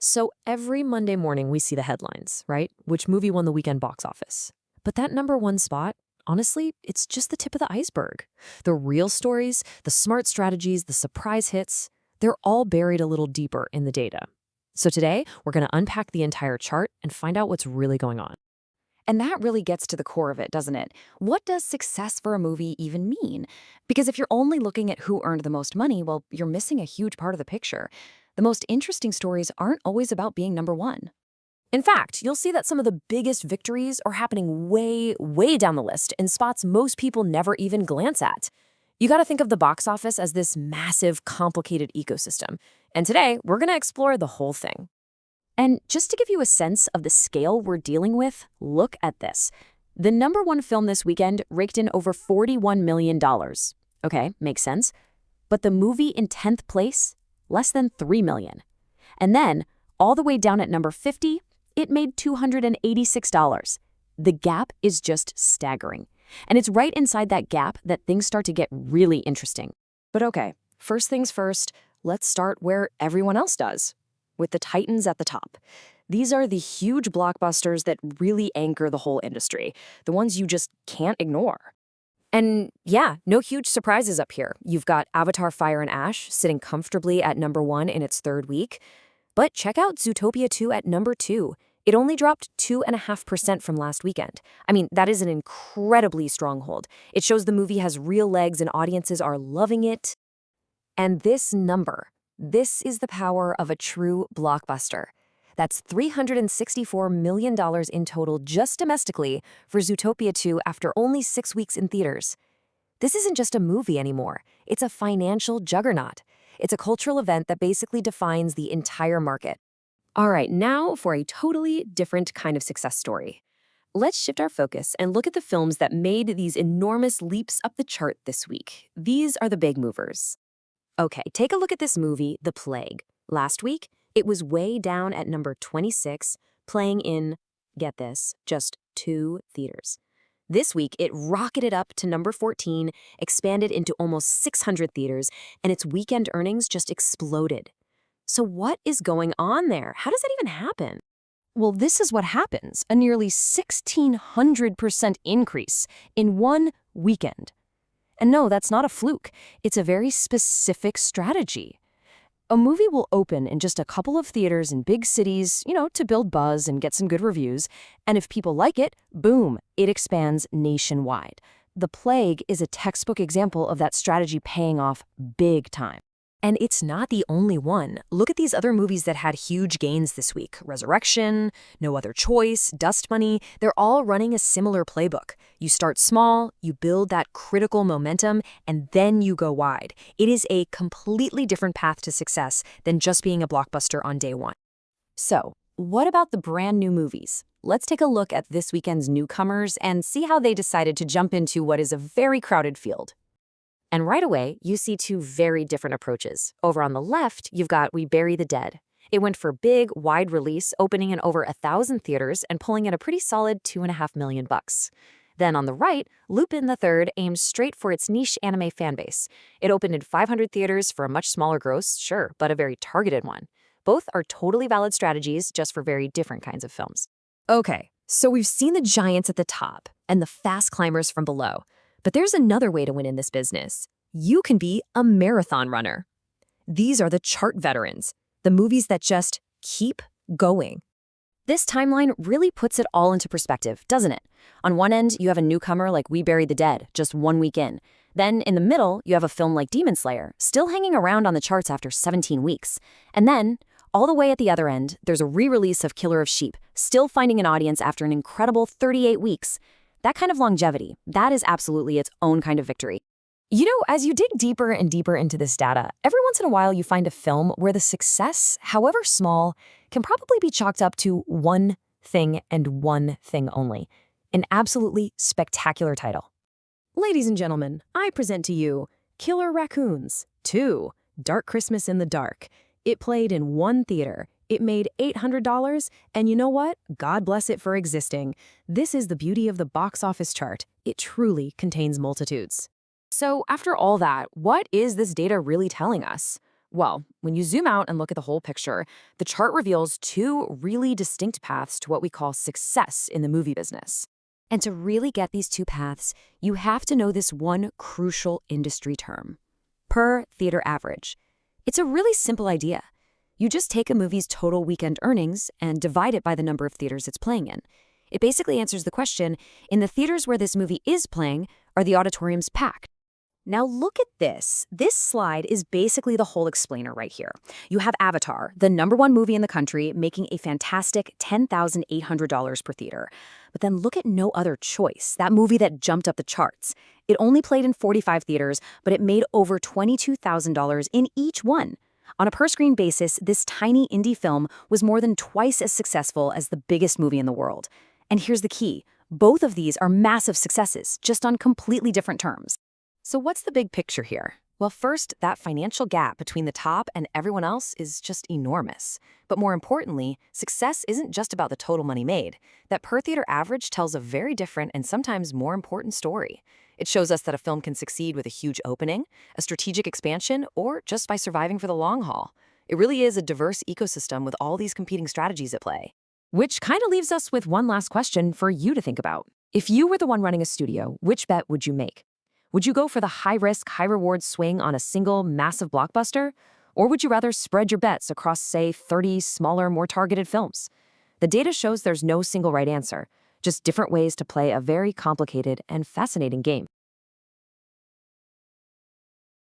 So every Monday morning we see the headlines, right? Which movie won the weekend box office? But that number one spot, honestly, it's just the tip of the iceberg. The real stories, the smart strategies, the surprise hits, they're all buried a little deeper in the data. So today, we're going to unpack the entire chart and find out what's really going on. And that really gets to the core of it, doesn't it? What does success for a movie even mean? Because if you're only looking at who earned the most money, well, you're missing a huge part of the picture. The most interesting stories aren't always about being number one. In fact, you'll see that some of the biggest victories are happening way, way down the list in spots most people never even glance at. You got to think of the box office as this massive, complicated ecosystem. And today, we're going to explore the whole thing. And just to give you a sense of the scale we're dealing with, look at this. The number one film this weekend raked in over $41 million. Okay, makes sense. But the movie in 10th place, less than $3 million. And then, all the way down at number 50, it made $286. The gap is just staggering. And it's right inside that gap that things start to get really interesting. But okay, first things first, let's start where everyone else does, with the titans at the top. These are the huge blockbusters that really anchor the whole industry, the ones you just can't ignore. And yeah, no huge surprises up here. You've got Avatar: Fire and Ash sitting comfortably at number one in its third week. But check out Zootopia 2 at number 2. It only dropped 2.5% from last weekend. I mean, that is an incredibly strong hold. It shows the movie has real legs and audiences are loving it. And this number, this is the power of a true blockbuster. That's $364 million in total just domestically for Zootopia 2 after only 6 weeks in theaters. This isn't just a movie anymore. It's a financial juggernaut. It's a cultural event that basically defines the entire market. All right, now for a totally different kind of success story. Let's shift our focus and look at the films that made these enormous leaps up the chart this week. These are the big movers. Okay, take a look at this movie, The Plague. Last week, it was way down at number 26, playing in, get this, just 2 theaters. This week, it rocketed up to number 14, expanded into almost 600 theaters, and its weekend earnings just exploded. So what is going on there? How does that even happen? Well, this is what happens, a nearly 1,600% increase in one weekend. And no, that's not a fluke. It's a very specific strategy. A movie will open in just a couple of theaters in big cities, to build buzz and get some good reviews. And if people like it, boom, it expands nationwide. The Plague is a textbook example of that strategy paying off big time. And it's not the only one. Look at these other movies that had huge gains this week. Resurrection, No Other Choice, Dust Bunny, they're all running a similar playbook. You start small, you build that critical momentum, and then you go wide. It is a completely different path to success than just being a blockbuster on day one. So, what about the brand new movies? Let's take a look at this weekend's newcomers and see how they decided to jump into what is a very crowded field. And right away, you see 2 very different approaches. Over on the left, you've got We Bury the Dead. It went for big, wide release, opening in over 1,000 theaters and pulling in a pretty solid $2.5 million. Then on the right, Lupin the Third aims straight for its niche anime fanbase. It opened in 500 theaters for a much smaller gross, sure, but a very targeted one. Both are totally valid strategies, just for very different kinds of films. Okay, so we've seen the giants at the top and the fast climbers from below. But there's another way to win in this business. You can be a marathon runner. These are the chart veterans, the movies that just keep going. This timeline really puts it all into perspective, doesn't it? On one end, you have a newcomer like We Bury the Dead, just 1 week in. Then, in the middle, you have a film like Demon Slayer, still hanging around on the charts after 17 weeks. And then, all the way at the other end, there's a re-release of Killer of Sheep, still finding an audience after an incredible 38 weeks. That kind of longevity, that is absolutely its own kind of victory. As you dig deeper and deeper into this data, every once in a while you find a film where the success, however small, can probably be chalked up to one thing and one thing only. An absolutely spectacular title. Ladies and gentlemen, I present to you Killer Raccoons 2, Dark Christmas in the Dark. It played in 1 theater. It made $800, and you know what? God bless it for existing. This is the beauty of the box office chart. It truly contains multitudes. So after all that, what is this data really telling us? Well, when you zoom out and look at the whole picture, the chart reveals two really distinct paths to what we call success in the movie business. And to really get these two paths, you have to know this one crucial industry term: per theater average. It's a really simple idea. You just take a movie's total weekend earnings and divide it by the number of theaters it's playing in. It basically answers the question, in the theaters where this movie is playing, are the auditoriums packed? Now look at this. This slide is basically the whole explainer right here. You have Avatar, the #1 movie in the country, making a fantastic $10,800 per theater. But then look at No Other Choice, that movie that jumped up the charts. It only played in 45 theaters, but it made over $22,000 in each one. On a per-screen basis, this tiny indie film was more than twice as successful as the biggest movie in the world. And here's the key. Both of these are massive successes, just on completely different terms. So what's the big picture here? Well, first, that financial gap between the top and everyone else is just enormous. But more importantly, success isn't just about the total money made. That per-theater average tells a very different and sometimes more important story. It shows us that a film can succeed with a huge opening, a strategic expansion, or just by surviving for the long haul. It really is a diverse ecosystem with all these competing strategies at play. Which kind of leaves us with one last question for you to think about. If you were the one running a studio, which bet would you make? Would you go for the high-risk, high-reward swing on a single, massive blockbuster? Or would you rather spread your bets across, say, 30 smaller, more targeted films? The data shows there's no single right answer, just different ways to play a very complicated and fascinating game.